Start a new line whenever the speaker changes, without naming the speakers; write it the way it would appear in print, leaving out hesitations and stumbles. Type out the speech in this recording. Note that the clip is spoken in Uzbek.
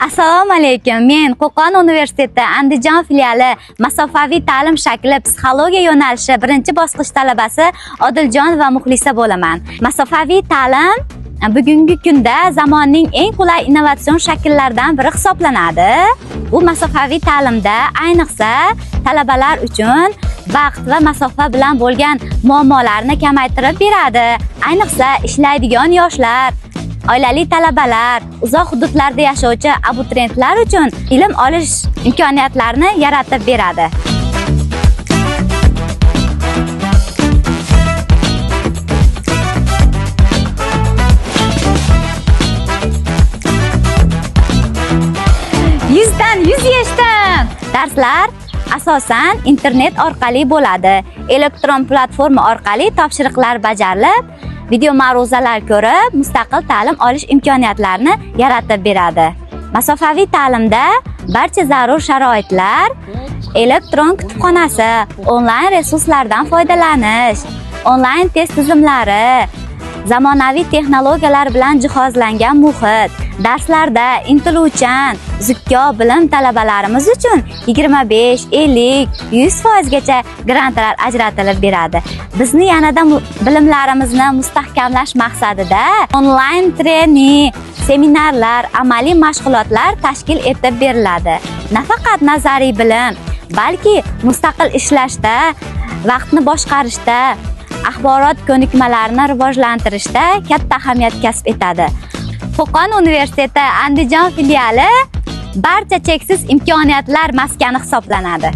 Assalomu alaykum. Men Qo'qon universiteti Andijon filiali masofaviy ta'lim shakli psixologiya yo'nalishi birinchi bosqich talabasi Odiljon va Muxlisa bo'laman. Masofaviy ta'lim bugungi kunda zamonning eng qulay innovatsion shakllaridan biri hisoblanadi. Bu masofaviy ta'limda ayniqsa talabalar uchun vaqt va masofa bilan bo'lgan muammolarni kamaytirib beradi. Ayniqsa ishlaydigan yoshlar, oilali talabalar, uzoq hududlarda yashovchi abituriyentlar uchun ilm olish imkoniyatlarini yaratib beradi. Yuzdan yuz yechdim. Darslar asosan internet orqali bo'ladi. Elektron platforma orqali topshiriqlar bajarilib, video ma'ruzalar ko'rib, mustaqil ta'lim olish imkoniyatlarini yaratib beradi. Masofaviy ta'limda barcha zarur sharoitlar, elektron kutubxonasi, onlayn resurslardan foydalanish, onlayn test tizimlari, zamonaviy texnologiyalar bilan jihozlangan muhit, darslarda intiluvchan, zukko bilim talabalarimiz uchun 25, 50, 100% gacha grantlar ajratilib beradi. Bizni yanada bilimlarimizni mustahkamlash maqsadida onlayn trening, seminarlar, amaliy mashg'ulotlar tashkil etib beriladi. Nafaqat nazariy bilim, balki mustaqil ishlashda, vaqtni boshqarishda, axborot ko'nikmalarini rivojlantirishda katta ahamiyat kasb etadi. Qo'qon universiteti Andijon filiali barcha cheksiz imkoniyatlar maskani hisoblanadi.